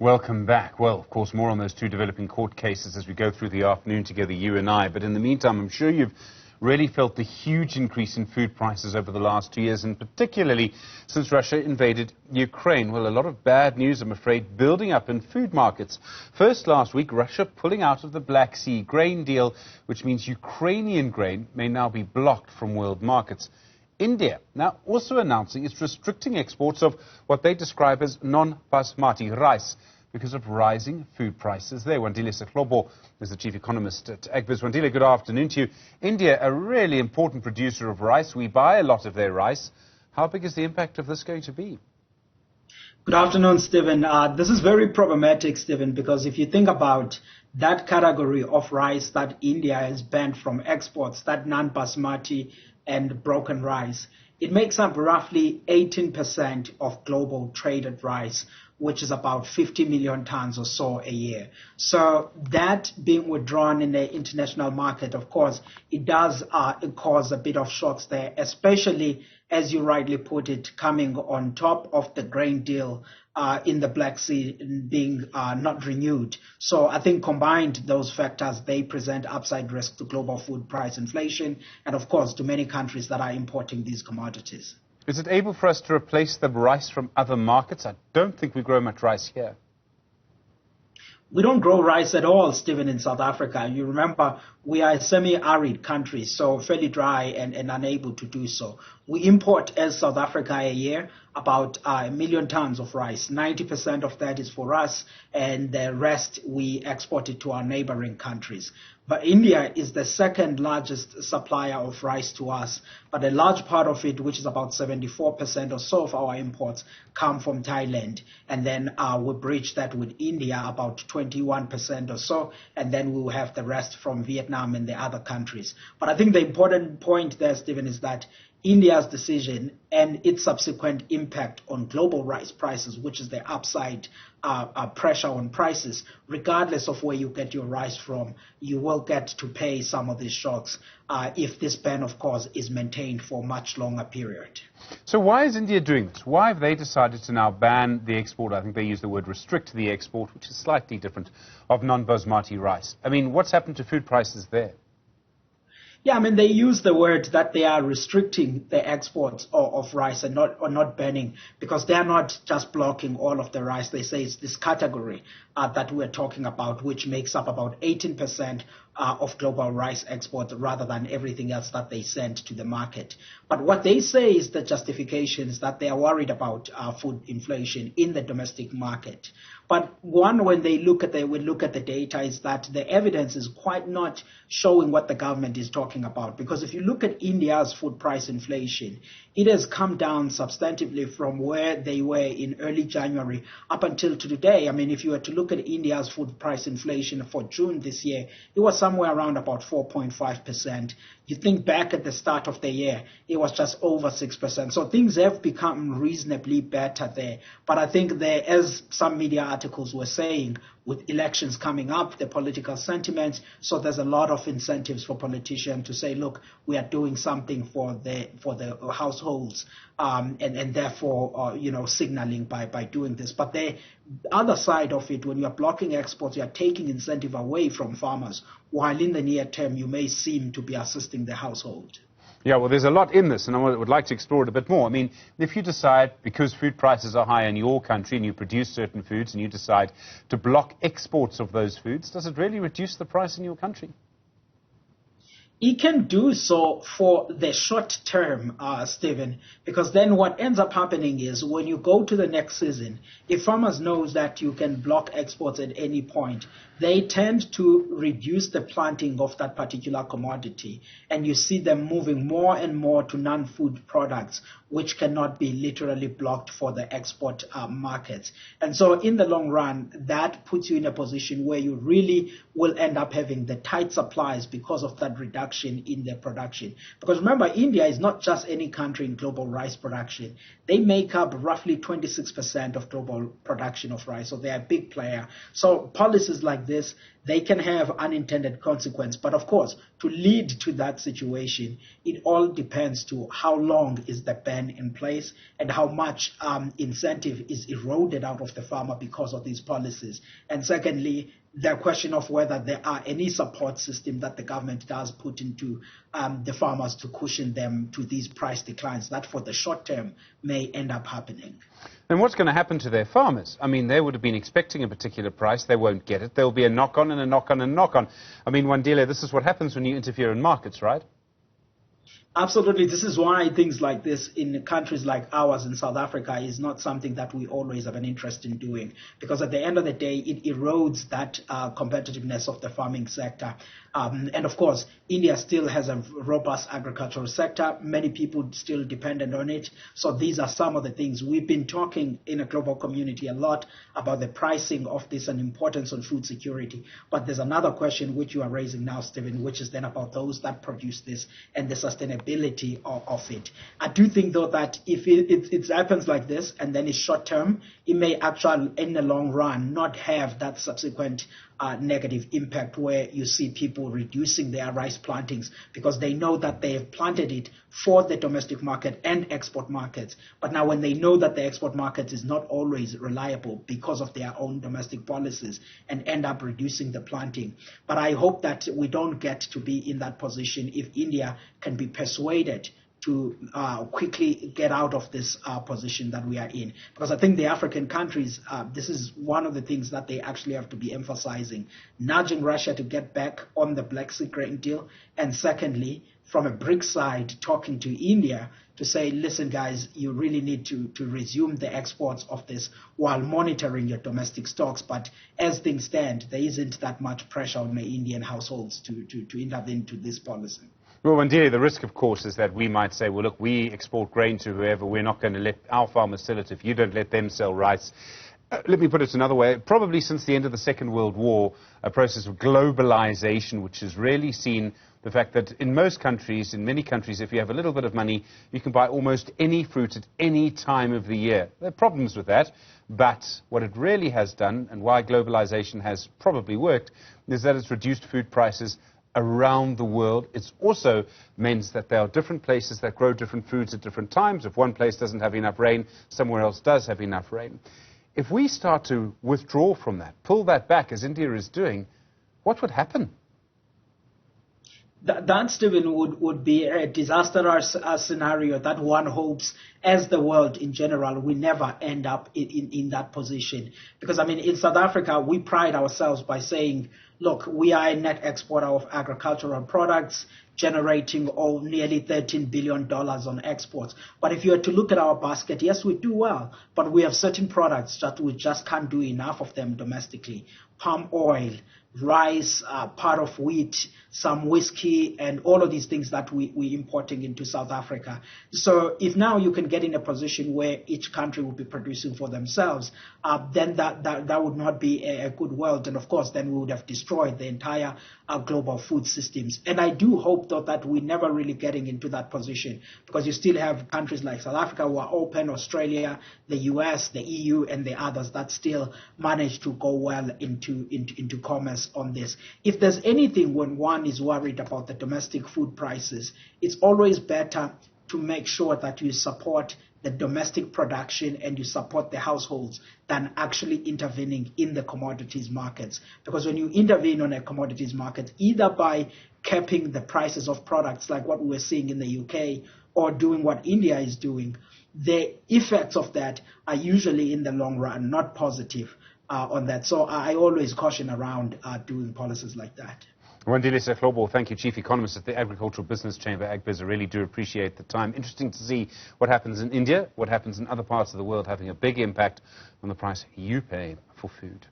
Welcome back. Well, of course, more on those two developing court cases as we go through the afternoon together, you and I. But in the meantime, I'm sure you've really felt the huge increase in food prices over the last 2 years, and particularly since Russia invaded Ukraine. Well, a lot of bad news, I'm afraid, building up in food markets. First last week, Russia pulling out of the Black Sea grain deal, which means Ukrainian grain may now be blocked from world markets. India now also announcing it's restricting exports of what they describe as non-basmati rice because of rising food prices there. Wandile Sihlobo is the chief economist at Agbiz. Wandile, good afternoon to you. India, a really important producer of rice. We buy a lot of their rice. How big is the impact of this going to be? Good afternoon, Stephen. This is very problematic, Stephen, because if you think about that category of rice that India has banned from exports, that non-basmati and broken rice, it makes up roughly 18% of global traded rice, which is about 50 million tons or so a year. So that being withdrawn in the international market, of course, it does cause a bit of shocks there, especially, as you rightly put it, coming on top of the grain deal in the Black Sea being not renewed. So I think combined, those factors, they present upside risk to global food price inflation and, of course, to many countries that are importing these commodities. Is it able for us to replace the rice from other markets? I don't think we grow much rice here. We don't grow rice at all, Stephen, in South Africa. You remember, we are a semi-arid country, so fairly dry and unable to do so. We import, as South Africa, a year, about 1 million tons of rice. 90% of that is for us, and the rest we export it to our neighboring countries. But India is the second largest supplier of rice to us. But a large part of it, which is about 74% or so of our imports, come from Thailand. And then we bridge that with India, about 21% or so. And then we will have the rest from Vietnam and the other countries. But I think the important point there, Stephen, is that India's decision and its subsequent impact on global rice prices, which is the upside pressure on prices, regardless of where you get your rice from, you will get to pay some of these shocks if this ban, of course, is maintained for a much longer period. So why is India doing this? Why have they decided to now ban the export? I think they use the word restrict the export, which is slightly different, of non-basmati rice. I mean, what's happened to food prices there? Yeah, I mean, they use the word that they are restricting the exports of rice and not banning, because they are not just blocking all of the rice. They say it's this category that we're talking about, which makes up about 18% of global rice exports rather than everything else that they send to the market. But what they say is the justification is that they are worried about food inflation in the domestic market. But one, when they look at the data, is that the evidence is quite not showing what the government is talking about. Because if you look at India's food price inflation, it has come down substantively from where they were in early January up until today. I mean, if you were to look at India's food price inflation for June this year, it was somewhere around about 4.5%. You think back at the start of the year, it was just over 6%. So things have become reasonably better there. But I think there, as some media articles were saying, with elections coming up, the political sentiments, so there's a lot of incentives for politicians to say, look, we are doing something for the households, and therefore, signaling by doing this. But the other side of it, when you are blocking exports, you are taking incentive away from farmers, while in the near term, you may seem to be assisting the household. Yeah, well, there's a lot in this, and I would like to explore it a bit more. I mean, if you decide, because food prices are high in your country and you produce certain foods and you decide to block exports of those foods, does it really reduce the price in your country? It can do so for the short term, Stephen, because then what ends up happening is when you go to the next season, if farmers know that you can block exports at any point, they tend to reduce the planting of that particular commodity. And you see them moving more and more to non-food products, which cannot be literally blocked for the export markets. And so in the long run, that puts you in a position where you really will end up having the tight supplies because of that reduction in their production. Because remember, India is not just any country in global rice production. They make up roughly 26% of global production of rice. So they are a big player. So policies like this, they can have unintended consequence. But of course, to lead to that situation, it all depends to how long is the ban in place and how much incentive is eroded out of the farmer because of these policies. And secondly, the question of whether there are any support system that the government does put into the farmers to cushion them to these price declines that for the short term may end up happening. And what's going to happen to their farmers? I mean, they would have been expecting a particular price. They won't get it. There will be a knock-on and a knock-on and a knock-on. I mean, Wandile, this is what happens when you interfere in markets, right? Absolutely. This is why things like this in countries like ours in South Africa is not something that we always have an interest in doing, because at the end of the day, it erodes that competitiveness of the farming sector. And of course, India still has a robust agricultural sector. Many people still dependent on it. So these are some of the things. We've been talking in a global community a lot about the pricing of this and importance on food security. But there's another question which you are raising now, Stephen, which is then about those that produce this and the sustainability of it. I do think, though, that if it happens like this and then it's short term, it may actually, in the long run, not have that subsequent negative impact where you see people reducing their rice plantings because they know that they have planted it for the domestic market and export markets. But now when they know that the export market is not always reliable because of their own domestic policies and end up reducing the planting. But I hope that we don't get to be in that position if India can be persuaded to quickly get out of this position that we are in. Because I think the African countries, this is one of the things that they actually have to be emphasizing, nudging Russia to get back on the Black Sea grain deal. And secondly, from a BRICS side, talking to India to say, listen, guys, you really need to resume the exports of this while monitoring your domestic stocks. But as things stand, there isn't that much pressure on the Indian households to intervene to this policy. Well, Wandile, the risk, of course, is that we might say, well, look, we export grain to whoever. We're not going to let our farmers sell it if you don't let them sell rice. Let me put it another way. Probably since the end of the Second World War, a process of globalization, which has really seen the fact that in most countries, in many countries, if you have a little bit of money, you can buy almost any fruit at any time of the year. There are problems with that, but what it really has done, and why globalization has probably worked, is that it's reduced food prices around the world. It's also meant that there are different places that grow different foods at different times. If one place doesn't have enough rain, somewhere else does have enough rain. If we start to withdraw from that, pull that back, as India is doing, what would happen? That, Stephen, would be a disastrous scenario that one hopes, as the world in general, we never end up in that position. Because, I mean, in South Africa, we pride ourselves by saying, look, we are a net exporter of agricultural products, generating nearly $13 billion on exports. But if you were to look at our basket, yes, we do well, but we have certain products that we just can't do enough of them domestically. Palm oil, rice, part of wheat, some whiskey, and all of these things that we're importing into South Africa. So if now you can get in a position where each country will be producing for themselves, then that would not be a good world. And of course, then we would have destroyed the entire global food systems. And I do hope, though, that we're never really getting into that position, because you still have countries like South Africa who are open, Australia, the US, the EU, and the others that still manage to go well into commerce on this. If there's anything when one is worried about the domestic food prices, it's always better to make sure that you support the domestic production and you support the households than actually intervening in the commodities markets. Because when you intervene on a commodities market, either by capping the prices of products like what we're seeing in the UK or doing what India is doing, the effects of that are usually in the long run not positive on that. So I always caution around doing policies like that. Wandile Sihlobo, thank you, Chief Economist at the Agricultural Business Chamber, AgBiz. I really do appreciate the time. Interesting to see what happens in India, what happens in other parts of the world, having a big impact on the price you pay for food.